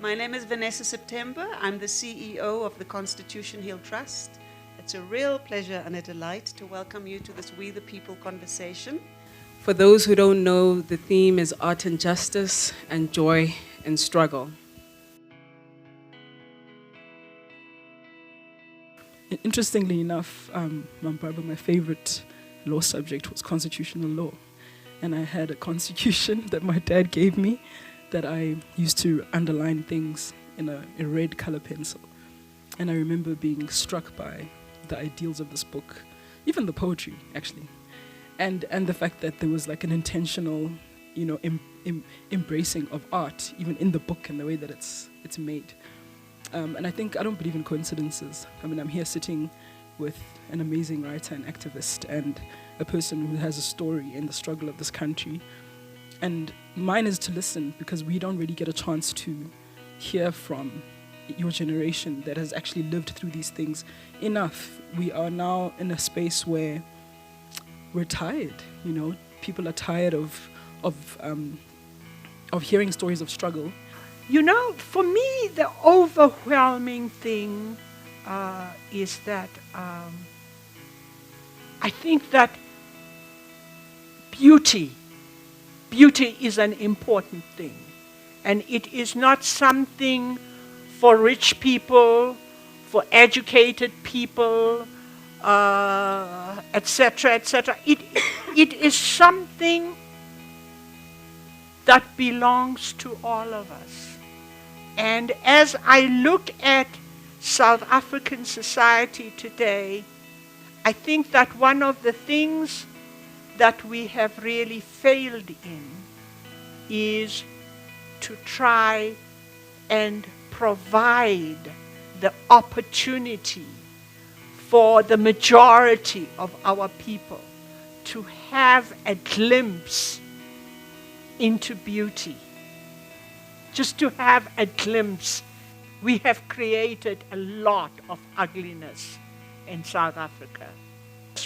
My name is Vanessa September. I'm the CEO of the Constitution Hill Trust. It's a real pleasure and a delight to welcome you to this We the People conversation. For those who don't know, the theme is art and justice and joy and struggle. Interestingly enough, my favorite law subject was constitutional law. And I had a constitution that my dad gave me that I used to underline things in a red color pencil. And I remember being struck by the ideals of this book, even the poetry, actually. And the fact that there was like an intentional, embracing of art, even in the book and the way that it's made. And I don't believe in coincidences. I mean, I'm here sitting with an amazing writer and activist and a person who has a story in the struggle of this country. And mine is to listen, because we don't really get a chance to hear from your generation that has actually lived through these things enough. We are now in a space where we're tired, People are tired of hearing stories of struggle. For me, the overwhelming thing is that I think that beauty is an important thing. And it is not something for rich people, for educated people, etc., etc. It is something that belongs to all of us. And as I look at South African society today, I think that one of the things that we have really failed in is to try and provide the opportunity for the majority of our people to have a glimpse into beauty. Just to have a glimpse. We have created a lot of ugliness in South Africa.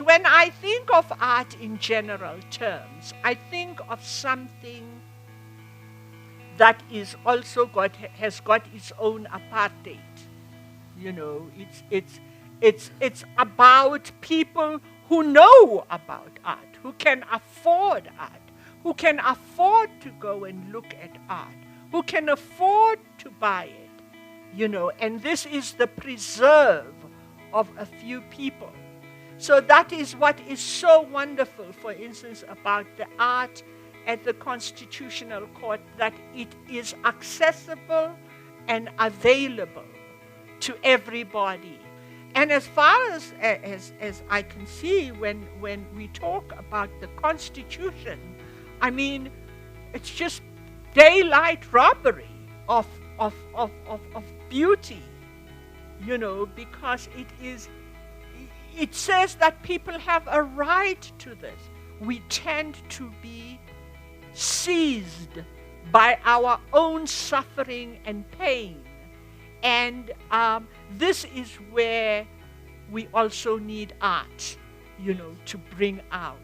When I think of art in general terms, I think of something that is also has got its own apartheid. It's about people who know about art, who can afford art, who can afford to go and look at art, who can afford to buy it, and this is the preserve of a few people. So that is what is so wonderful, for instance, about the art at the Constitutional Court, that it is accessible and available to everybody. And as far as I can see, when we talk about the Constitution, I mean, it's just daylight robbery of beauty, because it says that people have a right to this. We tend to be seized by our own suffering and pain. And this is where we also need art, to bring out,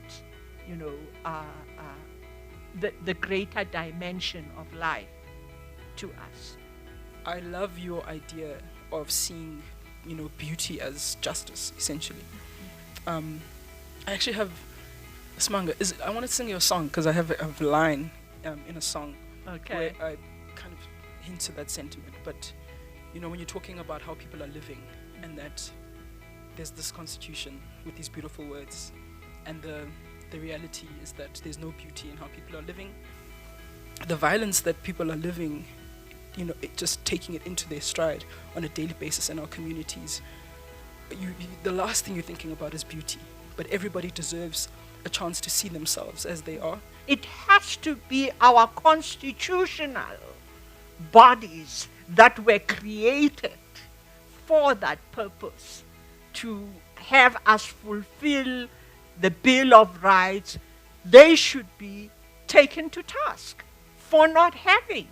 the greater dimension of life to us. I love your idea of seeing, beauty as justice, essentially. I actually have Smanga. I want to sing you a song because I have a line in a song where I kind of hint to that sentiment. But when you're talking about how people are living, and that there's this constitution with these beautiful words, and the reality is that there's no beauty in how people are living. The violence that people are living, just taking it into their stride on a daily basis in our communities. The last thing you're thinking about is beauty, but everybody deserves a chance to see themselves as they are. It has to be our constitutional bodies that were created for that purpose, to have us fulfill the Bill of Rights. They should be taken to task for not having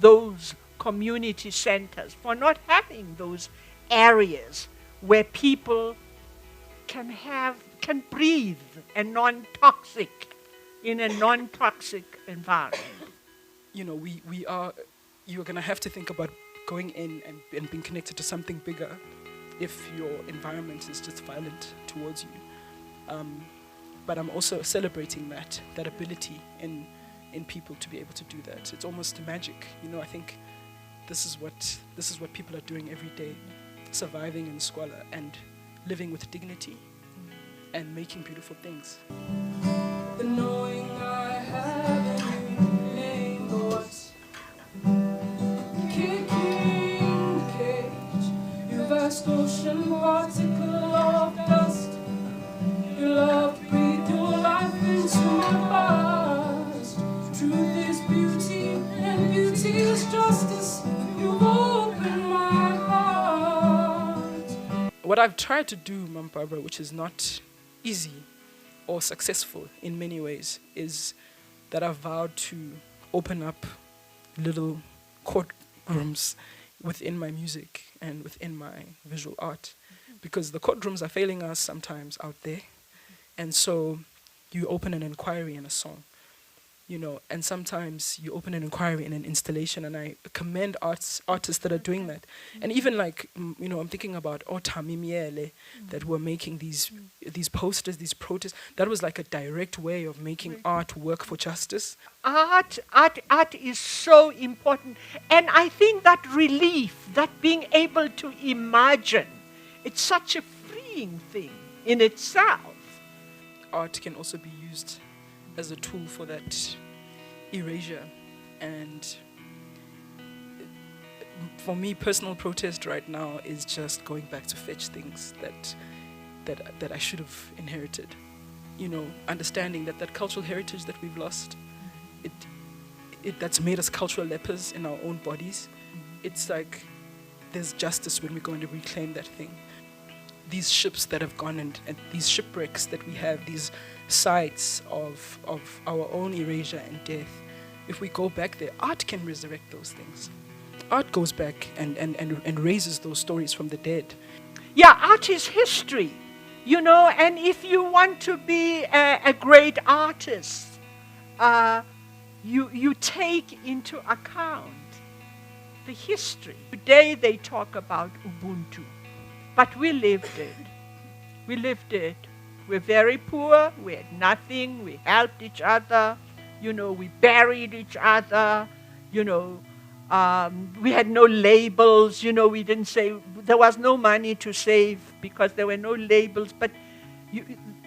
those community centers, for not having those areas where people can breathe in a non-toxic environment. You're going to have to think about going in and being connected to something bigger if your environment is just violent towards you. But I'm also celebrating that ability in people to be able to do that. It's almost magic, you know. I think this is what people are doing every day, surviving in squalor and living with dignity and making beautiful things. The knowing I have a new name, Lord. Kicking the cage, you vast ocean particle of dust. Your love breathed your life into my past. Truth is beauty, and beauty is justice. You've opened my heart. What I've tried to do, Mama Barbara, which is not easy or successful in many ways, is that I've vowed to open up little courtrooms within my music and within my visual art, because the courtrooms are failing us sometimes out there. And so you open an inquiry in a song, you know, and sometimes you open an inquiry in an installation, and I commend artists that are doing that. And even like, you know, I'm thinking about Otami Miele that were making these posters, these protests. That was like a direct way of making art work for justice. Art is so important. And I think that relief, that being able to imagine, it's such a freeing thing in itself. Art can also be used as a tool for that erasure. And for me, personal protest right now is just going back to fetch things that I should have inherited. You know, understanding that cultural heritage that we've lost, that's made us cultural lepers in our own bodies. It's like there's justice when we're going to reclaim that thing. These ships that have gone and these shipwrecks that we have, these sites of our own erasure and death, if we go back there, art can resurrect those things. Art goes back and raises those stories from the dead. Yeah, art is history, you know, and if you want to be a great artist, you take into account the history. Today they talk about Ubuntu. But we lived it. We lived it. We're very poor. We had nothing. We helped each other. You know, we buried each other. You know, we had no labels. You know, we didn't say, there was no money to save because there were no labels. But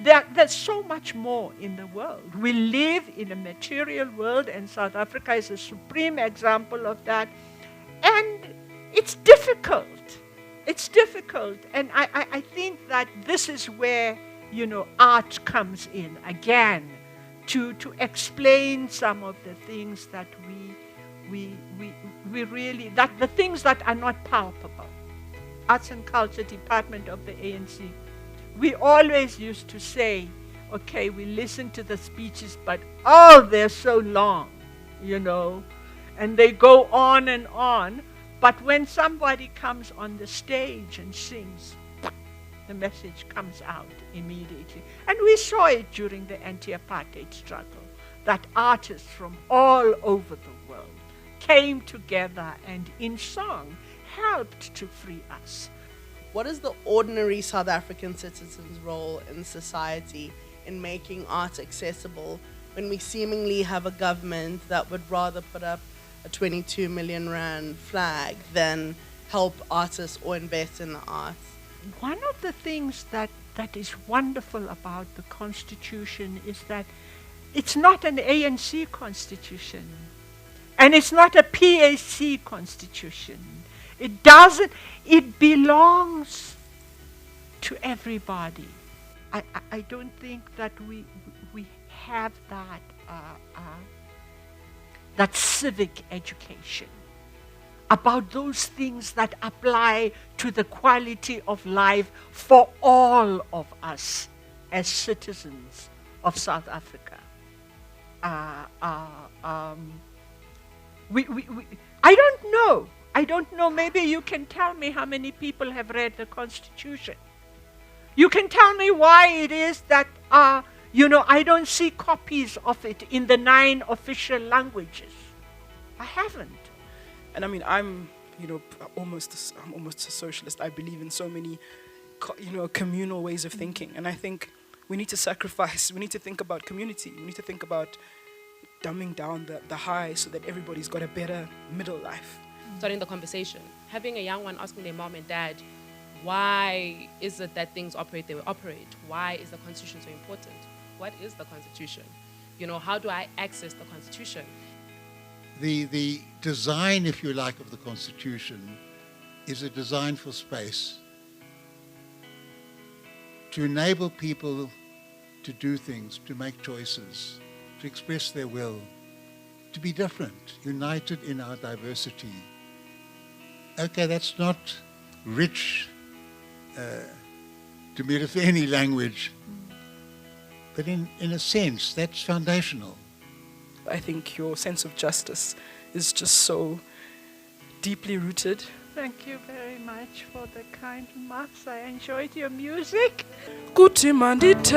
there's so much more in the world. We live in a material world, and South Africa is a supreme example of that. And it's difficult. It's difficult, and I think that this is where, you know, art comes in again to explain some of the things that we really, that the things that are not palpable. Arts and Culture Department of the ANC, we always used to say, okay, we listen to the speeches, but oh, they're so long, you know, and they go on and on. But when somebody comes on the stage and sings, the message comes out immediately. And we saw it during the anti-apartheid struggle, that artists from all over the world came together and in song helped to free us. What is the ordinary South African citizen's role in society in making art accessible when we seemingly have a government that would rather put up a 22 million rand flag than help artists or invest in the arts? One of the things that is wonderful about the Constitution is that it's not an ANC Constitution and it's not a PAC Constitution. It belongs to everybody. I don't think that we have that civic education about those things that apply to the quality of life for all of us as citizens of South Africa. I don't know. Maybe you can tell me how many people have read the Constitution. You can tell me why it is that I don't see copies of it in the 9 official languages. I haven't. And I mean, I'm I'm almost a socialist. I believe in so many, communal ways of thinking. And I think we need to sacrifice. We need to think about community. We need to think about dumbing down the high so that everybody's got a better middle life. Starting the conversation, having a young one asking their mom and dad, why is it that things operate the way they operate? Why is the Constitution so important? What is the Constitution? How do I access the Constitution? The design, if you like, of the Constitution is a design for space to enable people to do things, to make choices, to express their will, to be different, united in our diversity. Okay, that's not rich Tumirafeni language, but in a sense, that's foundational. I think your sense of justice is just so deeply rooted. Thank you very much for the kind remarks. I enjoyed your music. Kuti mandite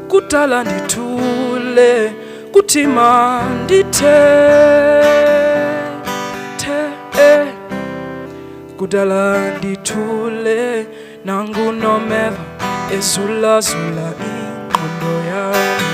kutala ndithule kuti mandite kutala ndithule nangu nomeva ezulazula ingqondo yami.